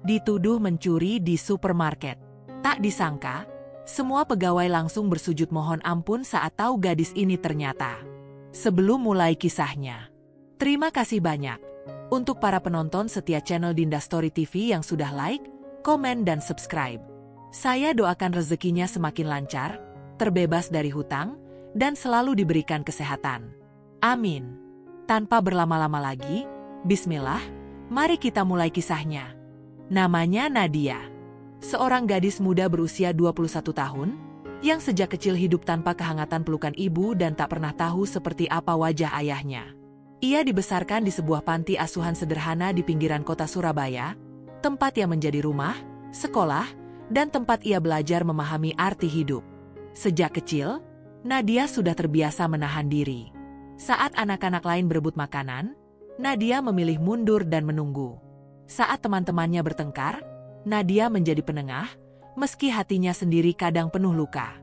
dituduh mencuri di supermarket. Tak disangka, semua pegawai langsung bersujud mohon ampun saat tahu gadis ini ternyata. Sebelum mulai kisahnya, terima kasih banyak untuk para penonton setia channel Dinda Story TV yang sudah like, komen, dan subscribe. Saya doakan rezekinya semakin lancar, terbebas dari hutang, dan selalu diberikan kesehatan. Amin. Tanpa berlama-lama lagi, bismillah, mari kita mulai kisahnya. Namanya Nadia. Seorang gadis muda berusia 21 tahun, yang sejak kecil hidup tanpa kehangatan pelukan ibu dan tak pernah tahu seperti apa wajah ayahnya. Ia dibesarkan di sebuah panti asuhan sederhana di pinggiran kota Surabaya, tempat yang menjadi rumah, sekolah, dan tempat ia belajar memahami arti hidup. Sejak kecil, Nadia sudah terbiasa menahan diri. Saat anak-anak lain berebut makanan, Nadia memilih mundur dan menunggu. Saat teman-temannya bertengkar, Nadia menjadi penengah, meski hatinya sendiri kadang penuh luka.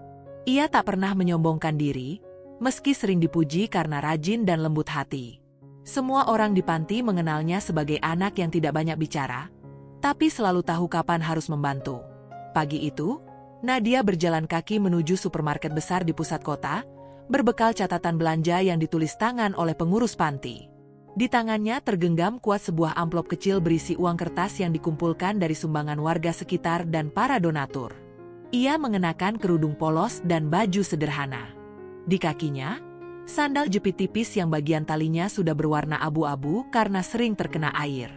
Ia tak pernah menyombongkan diri, meski sering dipuji karena rajin dan lembut hati. Semua orang di panti mengenalnya sebagai anak yang tidak banyak bicara, tapi selalu tahu kapan harus membantu. Pagi itu, Nadia berjalan kaki menuju supermarket besar di pusat kota, berbekal catatan belanja yang ditulis tangan oleh pengurus panti. Di tangannya tergenggam kuat sebuah amplop kecil berisi uang kertas yang dikumpulkan dari sumbangan warga sekitar dan para donatur. Ia mengenakan kerudung polos dan baju sederhana. Di kakinya, sandal jepit tipis yang bagian talinya sudah berwarna abu-abu karena sering terkena air.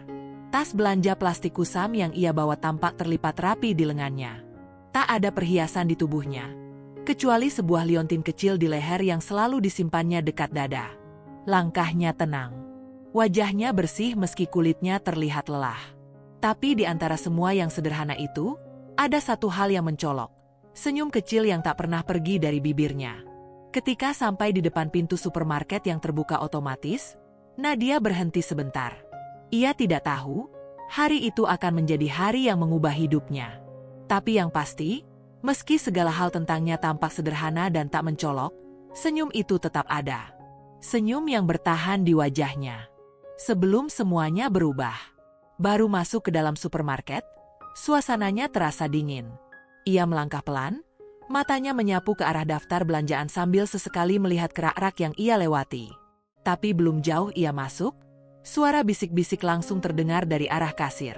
Tas belanja plastik kusam yang ia bawa tampak terlipat rapi di lengannya. Tak ada perhiasan di tubuhnya, kecuali sebuah liontin kecil di leher yang selalu disimpannya dekat dada. Langkahnya tenang. Wajahnya bersih meski kulitnya terlihat lelah. Tapi di antara semua yang sederhana itu, ada satu hal yang mencolok. Senyum kecil yang tak pernah pergi dari bibirnya. Ketika sampai di depan pintu supermarket yang terbuka otomatis, Nadia berhenti sebentar. Ia tidak tahu, hari itu akan menjadi hari yang mengubah hidupnya. Tapi yang pasti, meski segala hal tentangnya tampak sederhana dan tak mencolok, senyum itu tetap ada. Senyum yang bertahan di wajahnya. Sebelum semuanya berubah. Baru masuk ke dalam supermarket, suasananya terasa dingin. Ia melangkah pelan, matanya menyapu ke arah daftar belanjaan sambil sesekali melihat kerak-rak yang ia lewati. Tapi belum jauh ia masuk, suara bisik-bisik langsung terdengar dari arah kasir.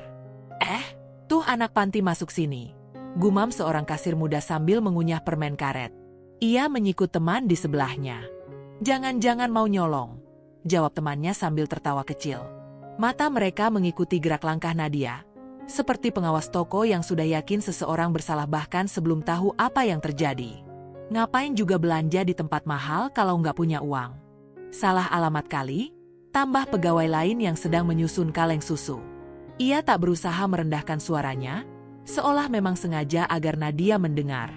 Tuh anak panti masuk sini. Gumam seorang kasir muda sambil mengunyah permen karet. Ia menyikut teman di sebelahnya. Jangan-jangan mau nyolong, jawab temannya sambil tertawa kecil. Mata mereka mengikuti gerak langkah Nadia, seperti pengawas toko yang sudah yakin seseorang bersalah bahkan sebelum tahu apa yang terjadi. Ngapain juga belanja di tempat mahal kalau nggak punya uang? Salah alamat kali, tambah pegawai lain yang sedang menyusun kaleng susu. Ia tak berusaha merendahkan suaranya, seolah memang sengaja agar Nadia mendengar.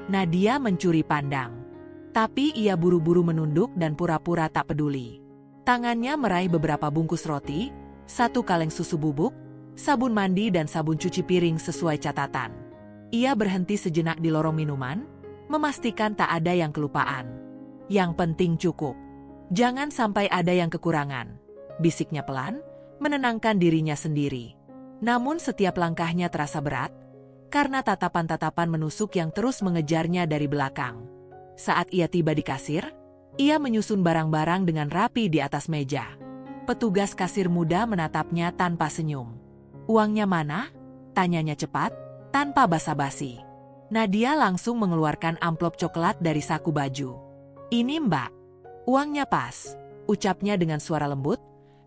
Nadia mencuri pandang. Tapi ia buru-buru menunduk dan pura-pura tak peduli. Tangannya meraih beberapa bungkus roti, satu kaleng susu bubuk, sabun mandi dan sabun cuci piring sesuai catatan. Ia berhenti sejenak di lorong minuman, memastikan tak ada yang kelupaan. Yang penting cukup. Jangan sampai ada yang kekurangan, bisiknya pelan, menenangkan dirinya sendiri. Namun setiap langkahnya terasa berat, karena tatapan-tatapan menusuk yang terus mengejarnya dari belakang. Saat ia tiba di kasir, ia menyusun barang-barang dengan rapi di atas meja. Petugas kasir muda menatapnya tanpa senyum. Uangnya mana? Tanyanya cepat, tanpa basa-basi. Nadia langsung mengeluarkan amplop coklat dari saku baju. Ini mbak. Uangnya pas, ucapnya dengan suara lembut,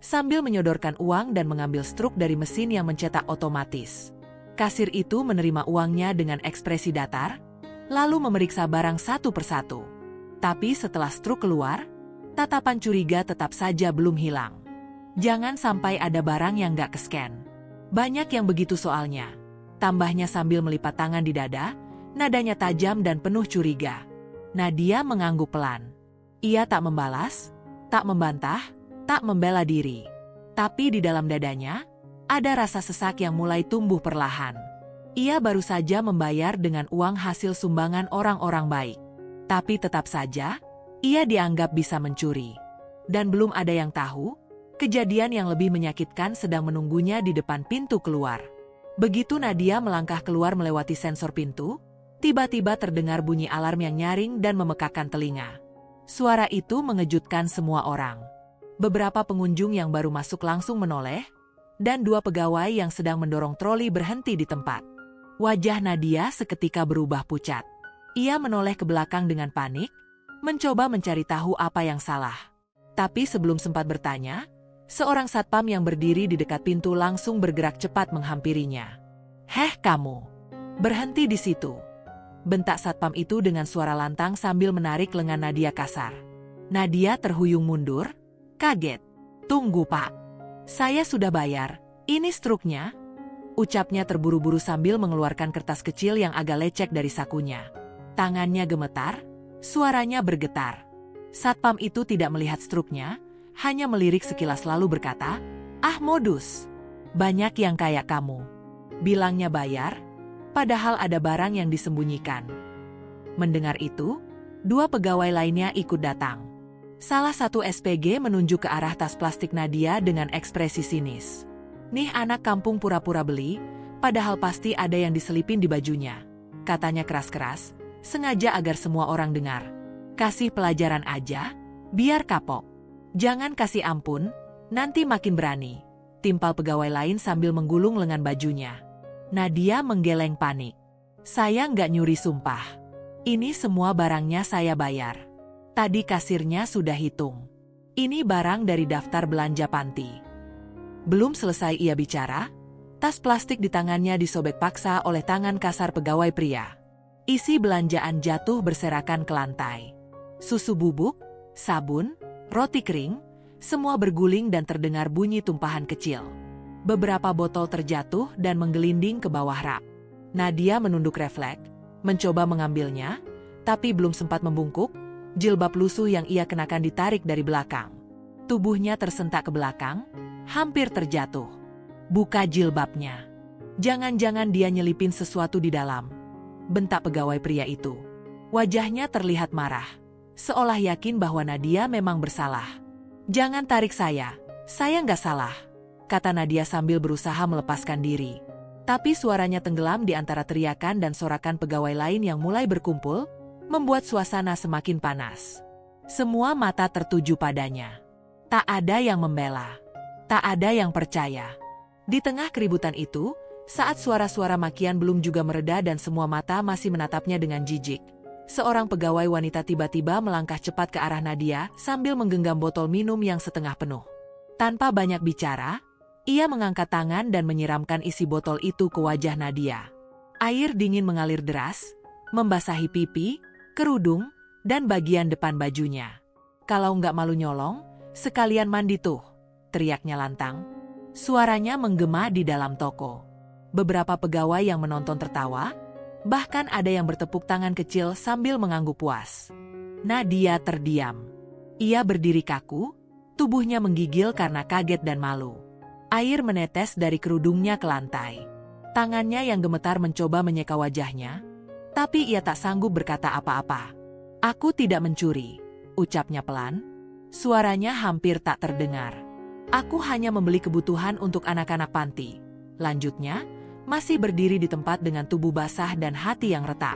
sambil menyodorkan uang dan mengambil struk dari mesin yang mencetak otomatis. Kasir itu menerima uangnya dengan ekspresi datar, lalu memeriksa barang satu persatu. Tapi setelah struk keluar, tatapan curiga tetap saja belum hilang. Jangan sampai ada barang yang gak ke-scan. Banyak yang begitu soalnya. Tambahnya sambil melipat tangan di dada, nadanya tajam dan penuh curiga. Nadia mengangguk pelan. Ia tak membalas, tak membantah, tak membela diri. Tapi di dalam dadanya, ada rasa sesak yang mulai tumbuh perlahan. Ia baru saja membayar dengan uang hasil sumbangan orang-orang baik. Tapi tetap saja, ia dianggap bisa mencuri. Dan belum ada yang tahu, kejadian yang lebih menyakitkan sedang menunggunya di depan pintu keluar. Begitu Nadia melangkah keluar melewati sensor pintu, tiba-tiba terdengar bunyi alarm yang nyaring dan memekakkan telinga. Suara itu mengejutkan semua orang. Beberapa pengunjung yang baru masuk langsung menoleh, dan 2 pegawai yang sedang mendorong troli berhenti di tempat. Wajah Nadia seketika berubah pucat. Ia menoleh ke belakang dengan panik, mencoba mencari tahu apa yang salah. Tapi sebelum sempat bertanya, seorang satpam yang berdiri di dekat pintu langsung bergerak cepat menghampirinya. "Heh kamu, berhenti di situ!" bentak satpam itu dengan suara lantang sambil menarik lengan Nadia kasar. Nadia terhuyung mundur, kaget. "Tunggu pak, saya sudah bayar, ini struknya," ucapnya terburu-buru sambil mengeluarkan kertas kecil yang agak lecek dari sakunya. Tangannya gemetar, suaranya bergetar. Satpam itu tidak melihat struknya, hanya melirik sekilas lalu berkata, "Ah modus, banyak yang kayak kamu. Bilangnya bayar, padahal ada barang yang disembunyikan." Mendengar itu, 2 pegawai lainnya ikut datang. Salah satu SPG menunjuk ke arah tas plastik Nadia dengan ekspresi sinis. "Nih anak kampung pura-pura beli, padahal pasti ada yang diselipin di bajunya," katanya keras-keras, sengaja agar semua orang dengar. "Kasih pelajaran aja, biar kapok. Jangan kasih ampun, nanti makin berani," timpal pegawai lain sambil menggulung lengan bajunya. Nadia menggeleng panik. "Saya nggak nyuri sumpah. Ini semua barangnya saya bayar. Tadi kasirnya sudah hitung. Ini barang dari daftar belanja panti." Belum selesai ia bicara, tas plastik di tangannya disobek paksa oleh tangan kasar pegawai pria. Isi belanjaan jatuh berserakan ke lantai. Susu bubuk, sabun, roti kering, semua berguling dan terdengar bunyi tumpahan kecil. Beberapa botol terjatuh dan menggelinding ke bawah rak. Nadia menunduk refleks, mencoba mengambilnya, tapi belum sempat membungkuk, jilbab lusuh yang ia kenakan ditarik dari belakang. Tubuhnya tersentak ke belakang, hampir terjatuh. "Buka jilbabnya. Jangan-jangan dia nyelipin sesuatu di dalam," bentak pegawai pria itu. Wajahnya terlihat marah, seolah yakin bahwa Nadia memang bersalah. "Jangan tarik saya nggak salah," kata Nadia sambil berusaha melepaskan diri. Tapi suaranya tenggelam di antara teriakan dan sorakan pegawai lain yang mulai berkumpul, membuat suasana semakin panas. Semua mata tertuju padanya. Tak ada yang membela, tak ada yang percaya. Di tengah keributan itu, saat suara-suara makian belum juga mereda dan semua mata masih menatapnya dengan jijik, seorang pegawai wanita tiba-tiba melangkah cepat ke arah Nadia sambil menggenggam botol minum yang setengah penuh. Tanpa banyak bicara, ia mengangkat tangan dan menyiramkan isi botol itu ke wajah Nadia. Air dingin mengalir deras, membasahi pipi, kerudung, dan bagian depan bajunya. "Kalau nggak malu nyolong, sekalian mandi tuh," teriaknya lantang. Suaranya menggema di dalam toko. Beberapa pegawai yang menonton tertawa, bahkan ada yang bertepuk tangan kecil sambil mengangguk puas. Nadia terdiam. Ia berdiri kaku, tubuhnya menggigil karena kaget dan malu. Air menetes dari kerudungnya ke lantai. Tangannya yang gemetar mencoba menyeka wajahnya, tapi ia tak sanggup berkata apa-apa. "Aku tidak mencuri," ucapnya pelan. Suaranya hampir tak terdengar. "Aku hanya membeli kebutuhan untuk anak-anak panti," lanjutnya, masih berdiri di tempat dengan tubuh basah dan hati yang retak.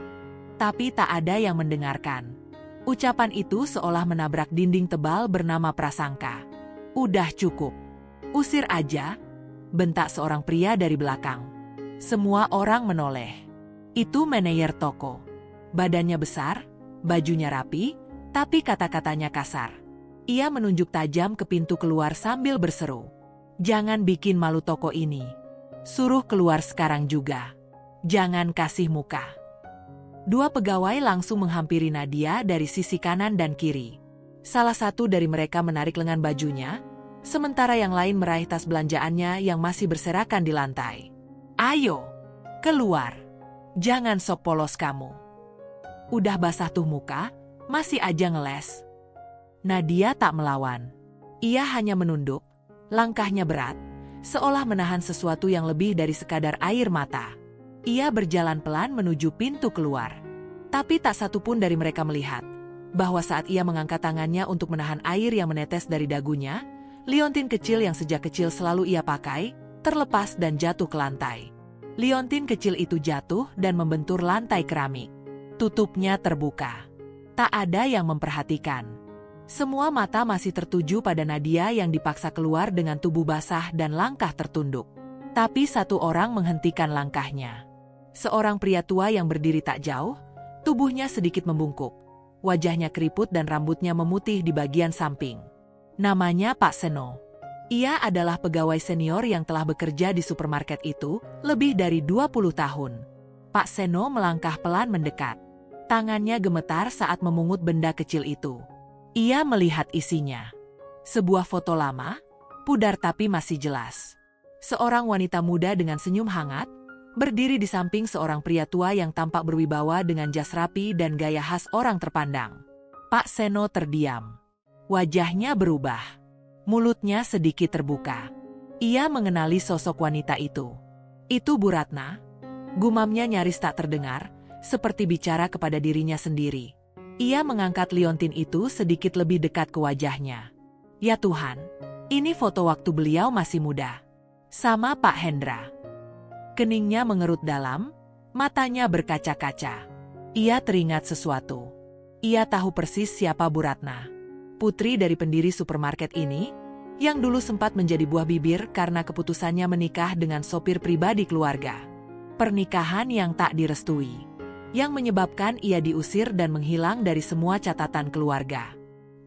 Tapi tak ada yang mendengarkan. Ucapan itu seolah menabrak dinding tebal bernama prasangka. "Udah cukup. Usir aja," bentak seorang pria dari belakang. Semua orang menoleh. Itu manajer toko. Badannya besar, bajunya rapi, tapi kata-katanya kasar. Ia menunjuk tajam ke pintu keluar sambil berseru, "Jangan bikin malu toko ini. Suruh keluar sekarang juga. Jangan kasih muka." 2 pegawai langsung menghampiri Nadia dari sisi kanan dan kiri. Salah satu dari mereka menarik lengan bajunya, sementara yang lain meraih tas belanjaannya yang masih berserakan di lantai. "Ayo, keluar. Jangan sok polos kamu. Udah basah tuh muka, masih aja ngeles." Nadia tak melawan. Ia hanya menunduk, langkahnya berat, seolah menahan sesuatu yang lebih dari sekadar air mata. Ia berjalan pelan menuju pintu keluar. Tapi tak satu pun dari mereka melihat bahwa saat ia mengangkat tangannya untuk menahan air yang menetes dari dagunya, liontin kecil yang sejak kecil selalu ia pakai, terlepas dan jatuh ke lantai. Liontin kecil itu jatuh dan membentur lantai keramik. Tutupnya terbuka. Tak ada yang memperhatikan. Semua mata masih tertuju pada Nadia yang dipaksa keluar dengan tubuh basah dan langkah tertunduk. Tapi satu orang menghentikan langkahnya. Seorang pria tua yang berdiri tak jauh, tubuhnya sedikit membungkuk. Wajahnya keriput dan rambutnya memutih di bagian samping. Namanya Pak Seno. Ia adalah pegawai senior yang telah bekerja di supermarket itu lebih dari 20 tahun. Pak Seno melangkah pelan mendekat. Tangannya gemetar saat memungut benda kecil itu. Ia melihat isinya. Sebuah foto lama, pudar tapi masih jelas. Seorang wanita muda dengan senyum hangat, berdiri di samping seorang pria tua yang tampak berwibawa dengan jas rapi dan gaya khas orang terpandang. Pak Seno terdiam. Wajahnya berubah. Mulutnya sedikit terbuka. Ia mengenali sosok wanita itu. Itu Bu Ratna. Gumamnya nyaris tak terdengar, seperti bicara kepada dirinya sendiri. Ia mengangkat liontin itu sedikit lebih dekat ke wajahnya. Ya Tuhan, ini foto waktu beliau masih muda. Sama Pak Hendra. Keningnya mengerut dalam, matanya berkaca-kaca. Ia teringat sesuatu. Ia tahu persis siapa Bu Ratna. Putri dari pendiri supermarket ini, yang dulu sempat menjadi buah bibir karena keputusannya menikah dengan sopir pribadi keluarga. Pernikahan yang tak direstui, yang menyebabkan ia diusir dan menghilang dari semua catatan keluarga.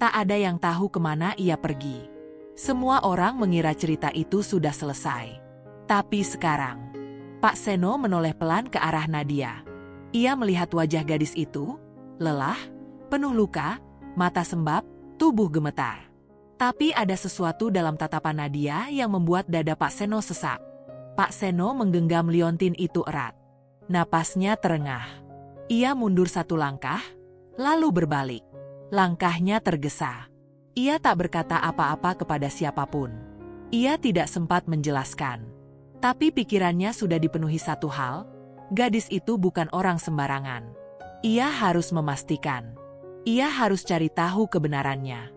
Tak ada yang tahu kemana ia pergi. Semua orang mengira cerita itu sudah selesai. Tapi sekarang, Pak Seno menoleh pelan ke arah Nadia. Ia melihat wajah gadis itu, lelah, penuh luka, mata sembab, tubuh gemetar. Tapi ada sesuatu dalam tatapan Nadia yang membuat dada Pak Seno sesak. Pak Seno menggenggam liontin itu erat. Napasnya terengah. Ia mundur satu langkah, lalu berbalik. Langkahnya tergesa. Ia tak berkata apa-apa kepada siapapun. Ia tidak sempat menjelaskan. Tapi pikirannya sudah dipenuhi satu hal, gadis itu bukan orang sembarangan. Ia harus memastikan. Ia harus cari tahu kebenarannya.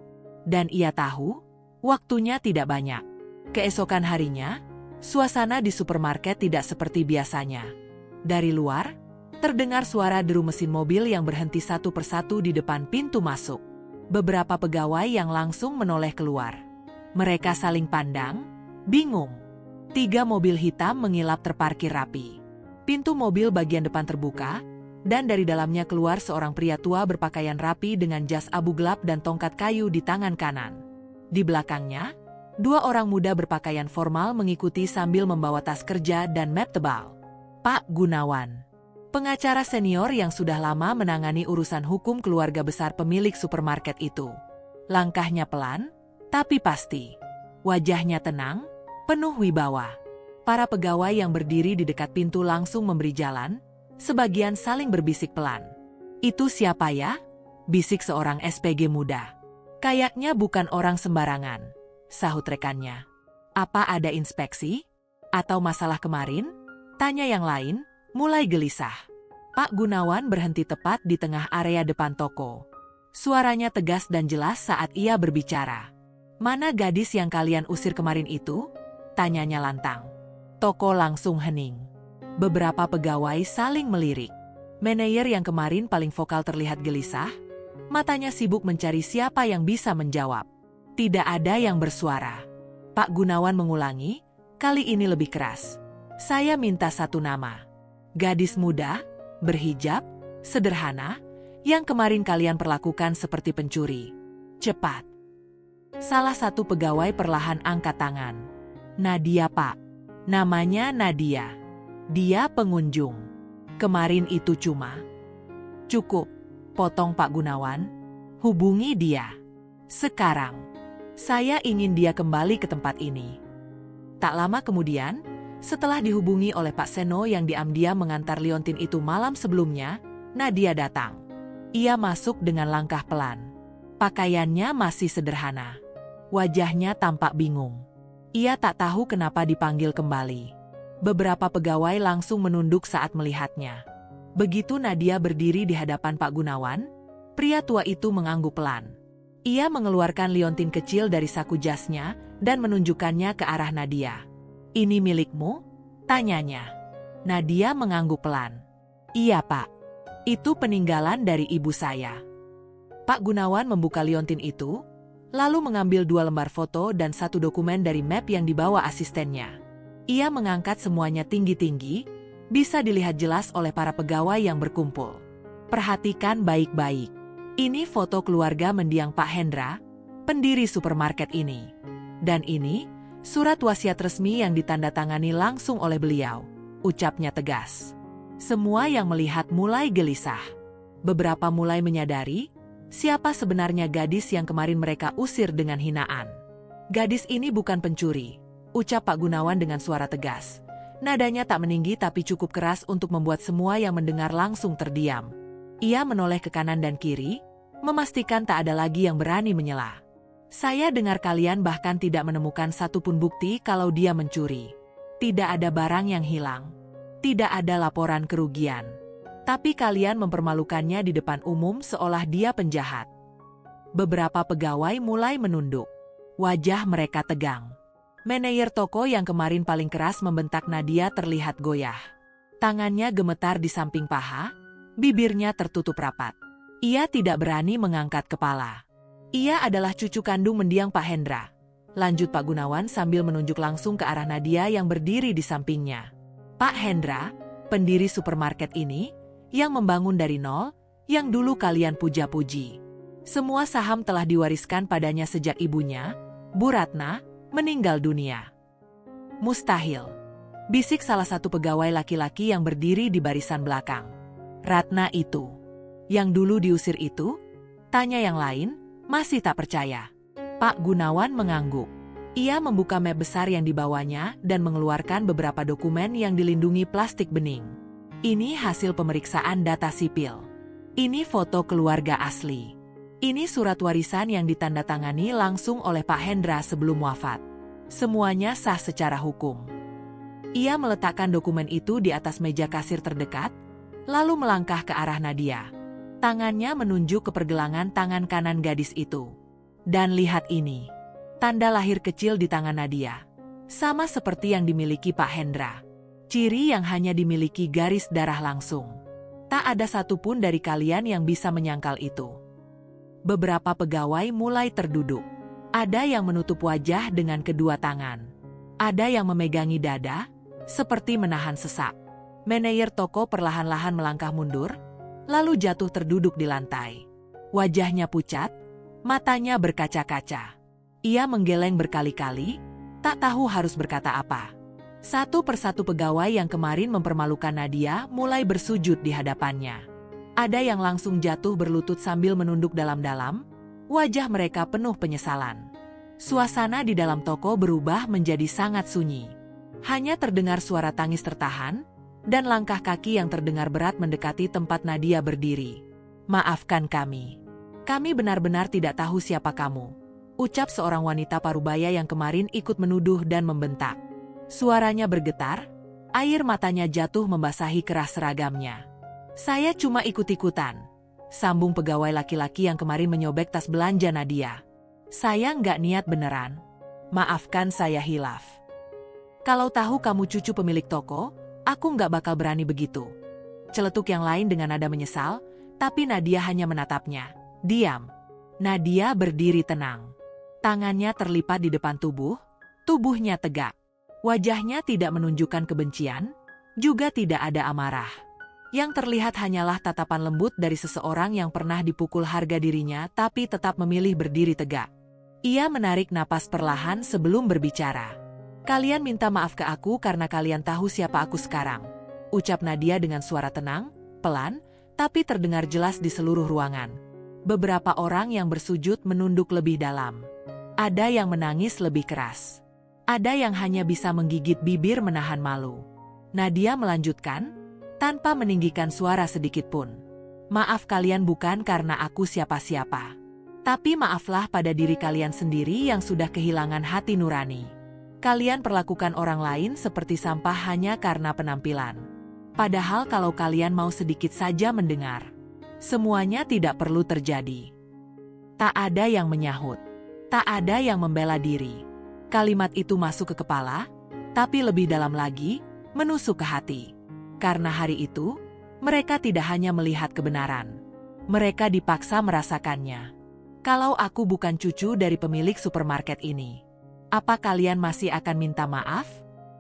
Dan ia tahu, waktunya tidak banyak. Keesokan harinya, suasana di supermarket tidak seperti biasanya. Dari luar, terdengar suara deru mesin mobil yang berhenti satu persatu di depan pintu masuk. Beberapa pegawai yang langsung menoleh keluar. Mereka saling pandang, bingung. 3 mobil hitam mengilap terparkir rapi. Pintu mobil bagian depan terbuka, dan dari dalamnya keluar seorang pria tua berpakaian rapi dengan jas abu gelap dan tongkat kayu di tangan kanan. Di belakangnya, 2 orang muda berpakaian formal mengikuti sambil membawa tas kerja dan map tebal. Pak Gunawan, pengacara senior yang sudah lama menangani urusan hukum keluarga besar pemilik supermarket itu. Langkahnya pelan, tapi pasti. Wajahnya tenang, penuh wibawa. Para pegawai yang berdiri di dekat pintu langsung memberi jalan. Sebagian saling berbisik pelan. Itu siapa ya? Bisik seorang SPG muda. Kayaknya bukan orang sembarangan, sahut rekannya. Apa ada inspeksi? Atau masalah kemarin? Tanya yang lain, mulai gelisah. Pak Gunawan berhenti tepat di tengah area depan toko. Suaranya tegas dan jelas saat ia berbicara. Mana gadis yang kalian usir kemarin itu? Tanyanya lantang. Toko langsung hening. Beberapa pegawai saling melirik. Manajer yang kemarin paling vokal terlihat gelisah. Matanya sibuk mencari siapa yang bisa menjawab. Tidak ada yang bersuara. Pak Gunawan mengulangi, kali ini lebih keras. Saya minta satu nama. Gadis muda, berhijab, sederhana, yang kemarin kalian perlakukan seperti pencuri. Cepat. Salah satu pegawai perlahan angkat tangan. Nadia Pak. Namanya Nadia. Dia pengunjung. Kemarin itu cuma. Cukup, potong Pak Gunawan. Hubungi dia. Sekarang. Saya ingin dia kembali ke tempat ini. Tak lama kemudian, setelah dihubungi oleh Pak Seno yang diam-diam mengantar liontin itu malam sebelumnya, Nadia datang. Ia masuk dengan langkah pelan. Pakaiannya masih sederhana. Wajahnya tampak bingung. Ia tak tahu kenapa dipanggil kembali. Beberapa pegawai langsung menunduk saat melihatnya. Begitu Nadia berdiri di hadapan Pak Gunawan, pria tua itu mengangguk pelan. Ia mengeluarkan liontin kecil dari saku jasnya dan menunjukkannya ke arah Nadia. Ini milikmu? Tanyanya. Nadia mengangguk pelan. Iya Pak, itu peninggalan dari ibu saya. Pak Gunawan membuka liontin itu, lalu mengambil 2 lembar foto dan 1 dokumen dari map yang dibawa asistennya. Ia mengangkat semuanya tinggi-tinggi, bisa dilihat jelas oleh para pegawai yang berkumpul. Perhatikan baik-baik. Ini foto keluarga mendiang Pak Hendra, pendiri supermarket ini. Dan ini, surat wasiat resmi yang ditandatangani langsung oleh beliau, ucapnya tegas. Semua yang melihat mulai gelisah. Beberapa mulai menyadari, siapa sebenarnya gadis yang kemarin mereka usir dengan hinaan. Gadis ini bukan pencuri, ucap Pak Gunawan dengan suara tegas. Nadanya tak meninggi tapi cukup keras untuk membuat semua yang mendengar langsung terdiam. Ia menoleh ke kanan dan kiri, memastikan tak ada lagi yang berani menyela. Saya dengar kalian bahkan tidak menemukan satupun bukti kalau dia mencuri. Tidak ada barang yang hilang. Tidak ada laporan kerugian. Tapi kalian mempermalukannya di depan umum seolah dia penjahat. Beberapa pegawai mulai menunduk. Wajah mereka tegang. Manajer toko yang kemarin paling keras membentak Nadia terlihat goyah. Tangannya gemetar di samping paha, bibirnya tertutup rapat. Ia tidak berani mengangkat kepala. Ia adalah cucu kandung mendiang Pak Hendra. Lanjut Pak Gunawan sambil menunjuk langsung ke arah Nadia yang berdiri di sampingnya. Pak Hendra, pendiri supermarket ini, yang membangun dari nol, yang dulu kalian puja-puji. Semua saham telah diwariskan padanya sejak ibunya, Bu Ratna, meninggal dunia. Mustahil, bisik salah satu pegawai laki-laki yang berdiri di barisan belakang. Ratna itu, yang dulu diusir itu? Tanya yang lain, masih tak percaya. Pak Gunawan mengangguk. Ia membuka map besar yang dibawanya dan mengeluarkan beberapa dokumen yang dilindungi plastik bening. Ini hasil pemeriksaan data sipil. Ini foto keluarga asli. Ini surat warisan yang ditandatangani langsung oleh Pak Hendra sebelum wafat. Semuanya sah secara hukum. Ia meletakkan dokumen itu di atas meja kasir terdekat, lalu melangkah ke arah Nadia. Tangannya menunjuk ke pergelangan tangan kanan gadis itu. Dan lihat ini. Tanda lahir kecil di tangan Nadia. Sama seperti yang dimiliki Pak Hendra. Ciri yang hanya dimiliki garis darah langsung. Tak ada satupun dari kalian yang bisa menyangkal itu. Beberapa pegawai mulai terduduk. Ada yang menutup wajah dengan kedua tangan. Ada yang memegangi dada, seperti menahan sesak. Manajer toko perlahan-lahan melangkah mundur, lalu jatuh terduduk di lantai. Wajahnya pucat, matanya berkaca-kaca. Ia menggeleng berkali-kali, tak tahu harus berkata apa. Satu persatu pegawai yang kemarin mempermalukan Nadia mulai bersujud di hadapannya. Ada yang langsung jatuh berlutut sambil menunduk dalam-dalam, wajah mereka penuh penyesalan. Suasana di dalam toko berubah menjadi sangat sunyi. Hanya terdengar suara tangis tertahan, dan langkah kaki yang terdengar berat mendekati tempat Nadia berdiri. Maafkan kami. Kami benar-benar tidak tahu siapa kamu, ucap seorang wanita parubaya yang kemarin ikut menuduh dan membentak. Suaranya bergetar, air matanya jatuh membasahi kerah seragamnya. Saya cuma ikut-ikutan, sambung pegawai laki-laki yang kemarin menyobek tas belanja Nadia. Saya nggak niat beneran. Maafkan saya hilaf. Kalau tahu kamu cucu pemilik toko, aku nggak bakal berani begitu. Celetuk yang lain dengan nada menyesal, tapi Nadia hanya menatapnya. Diam. Nadia berdiri tenang. Tangannya terlipat di depan tubuh, tubuhnya tegak. Wajahnya tidak menunjukkan kebencian, juga tidak ada amarah. Yang terlihat hanyalah tatapan lembut dari seseorang yang pernah dipukul harga dirinya tapi tetap memilih berdiri tegak. Ia menarik napas perlahan sebelum berbicara. Kalian minta maaf ke aku karena kalian tahu siapa aku sekarang, ucap Nadia dengan suara tenang, pelan, tapi terdengar jelas di seluruh ruangan. Beberapa orang yang bersujud menunduk lebih dalam. Ada yang menangis lebih keras. Ada yang hanya bisa menggigit bibir menahan malu. Nadia melanjutkan, tanpa meninggikan suara sedikit pun. Maaf kalian bukan karena aku siapa-siapa. Tapi maaflah pada diri kalian sendiri yang sudah kehilangan hati nurani. Kalian perlakukan orang lain seperti sampah hanya karena penampilan. Padahal kalau kalian mau sedikit saja mendengar, semuanya tidak perlu terjadi. Tak ada yang menyahut. Tak ada yang membela diri. Kalimat itu masuk ke kepala, tapi lebih dalam lagi, menusuk ke hati. Karena hari itu, mereka tidak hanya melihat kebenaran. Mereka dipaksa merasakannya. Kalau aku bukan cucu dari pemilik supermarket ini, apa kalian masih akan minta maaf?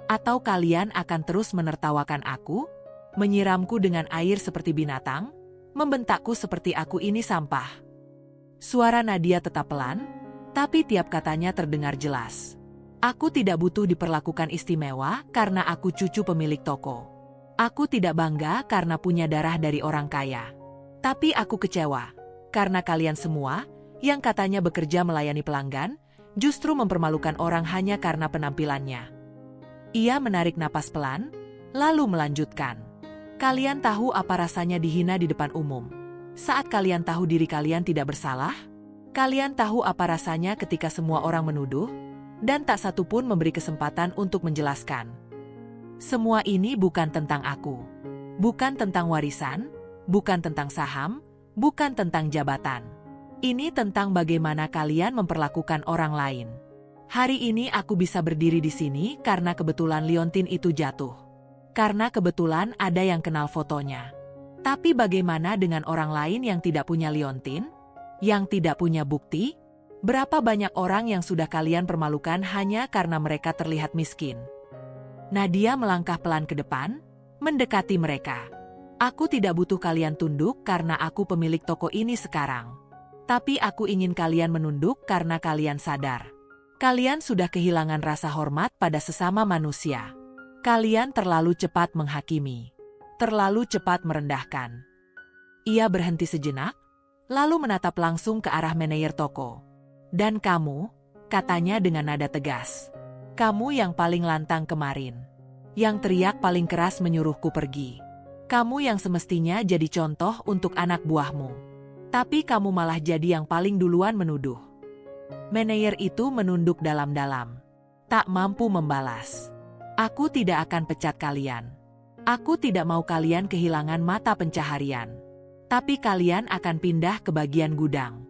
Atau kalian akan terus menertawakan aku? Menyiramku dengan air seperti binatang? Membentakku seperti aku ini sampah? Suara Nadia tetap pelan, tapi tiap katanya terdengar jelas. Aku tidak butuh diperlakukan istimewa karena aku cucu pemilik toko. Aku tidak bangga karena punya darah dari orang kaya. Tapi aku kecewa karena kalian semua yang katanya bekerja melayani pelanggan, justru mempermalukan orang hanya karena penampilannya. Ia menarik napas pelan, lalu melanjutkan. Kalian tahu apa rasanya dihina di depan umum? Saat kalian tahu diri kalian tidak bersalah? Kalian tahu apa rasanya ketika semua orang menuduh, dan tak satu pun memberi kesempatan untuk menjelaskan? Semua ini bukan tentang aku. Bukan tentang warisan, bukan tentang saham, bukan tentang jabatan. Ini tentang bagaimana kalian memperlakukan orang lain. Hari ini aku bisa berdiri di sini karena kebetulan liontin itu jatuh. Karena kebetulan ada yang kenal fotonya. Tapi bagaimana dengan orang lain yang tidak punya liontin? Yang tidak punya bukti? Berapa banyak orang yang sudah kalian permalukan hanya karena mereka terlihat miskin? Nadia melangkah pelan ke depan, mendekati mereka. Aku tidak butuh kalian tunduk karena aku pemilik toko ini sekarang. Tapi aku ingin kalian menunduk karena kalian sadar. Kalian sudah kehilangan rasa hormat pada sesama manusia. Kalian terlalu cepat menghakimi. Terlalu cepat merendahkan. Ia berhenti sejenak, lalu menatap langsung ke arah manajer toko. Dan kamu, katanya dengan nada tegas. Kamu yang paling lantang kemarin. Yang teriak paling keras menyuruhku pergi. Kamu yang semestinya jadi contoh untuk anak buahmu. Tapi kamu malah jadi yang paling duluan menuduh. Manajer itu menunduk dalam-dalam. Tak mampu membalas. Aku tidak akan pecat kalian. Aku tidak mau kalian kehilangan mata pencaharian. Tapi kalian akan pindah ke bagian gudang.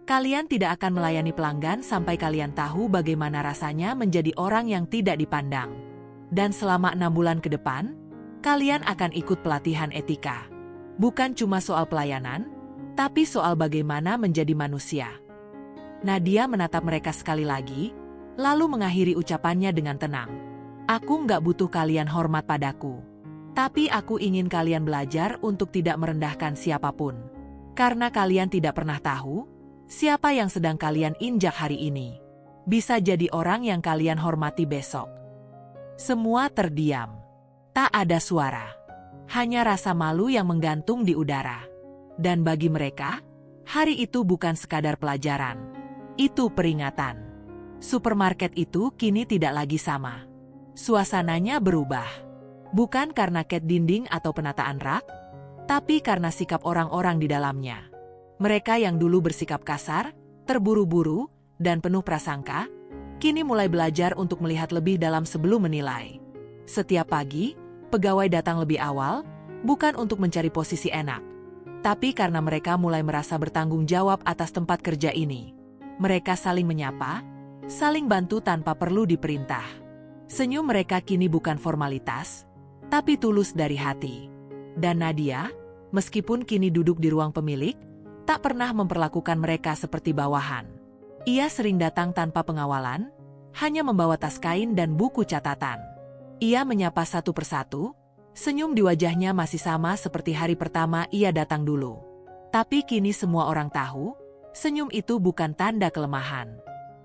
Kalian tidak akan melayani pelanggan sampai kalian tahu bagaimana rasanya menjadi orang yang tidak dipandang. Dan selama 6 bulan ke depan, kalian akan ikut pelatihan etika. Bukan cuma soal pelayanan, tapi soal bagaimana menjadi manusia. Nadia menatap mereka sekali lagi, lalu mengakhiri ucapannya dengan tenang. Aku nggak butuh kalian hormat padaku. Tapi aku ingin kalian belajar untuk tidak merendahkan siapapun. Karena kalian tidak pernah tahu, siapa yang sedang kalian injak hari ini. Bisa jadi orang yang kalian hormati besok. Semua terdiam. Tak ada suara. Hanya rasa malu yang menggantung di udara. Dan bagi mereka, hari itu bukan sekadar pelajaran. Itu peringatan. Supermarket itu kini tidak lagi sama. Suasananya berubah. Bukan karena cat dinding atau penataan rak, tapi karena sikap orang-orang di dalamnya. Mereka yang dulu bersikap kasar, terburu-buru, dan penuh prasangka, kini mulai belajar untuk melihat lebih dalam sebelum menilai. Setiap pagi, pegawai datang lebih awal, bukan untuk mencari posisi enak, tapi karena mereka mulai merasa bertanggung jawab atas tempat kerja ini. Mereka saling menyapa, saling bantu tanpa perlu diperintah. Senyum mereka kini bukan formalitas, tapi tulus dari hati. Dan Nadia, meskipun kini duduk di ruang pemilik, tak pernah memperlakukan mereka seperti bawahan. Ia sering datang tanpa pengawalan, hanya membawa tas kain dan buku catatan. Ia menyapa satu persatu, senyum di wajahnya masih sama seperti hari pertama ia datang dulu. Tapi kini semua orang tahu, senyum itu bukan tanda kelemahan.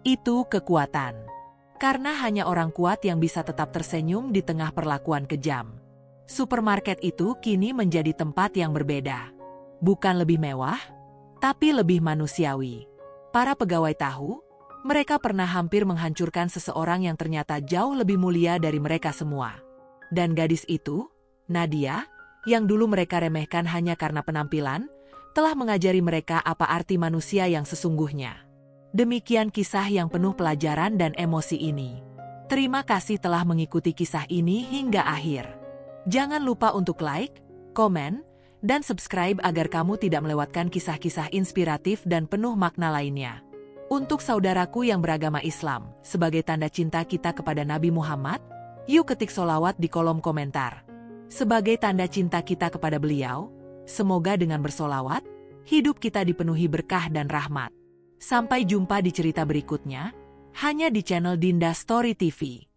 Itu kekuatan. Karena hanya orang kuat yang bisa tetap tersenyum di tengah perlakuan kejam. Supermarket itu kini menjadi tempat yang berbeda. Bukan lebih mewah, tapi lebih manusiawi. Para pegawai tahu, mereka pernah hampir menghancurkan seseorang yang ternyata jauh lebih mulia dari mereka semua. Dan gadis itu, Nadia, yang dulu mereka remehkan hanya karena penampilan, telah mengajari mereka apa arti manusia yang sesungguhnya. Demikian kisah yang penuh pelajaran dan emosi ini. Terima kasih telah mengikuti kisah ini hingga akhir. Jangan lupa untuk like, komen, dan subscribe agar kamu tidak melewatkan kisah-kisah inspiratif dan penuh makna lainnya. Untuk saudaraku yang beragama Islam, sebagai tanda cinta kita kepada Nabi Muhammad, yuk ketik sholawat di kolom komentar. Sebagai tanda cinta kita kepada beliau, semoga dengan bersolawat, hidup kita dipenuhi berkah dan rahmat. Sampai jumpa di cerita berikutnya, hanya di channel Dinda Story TV.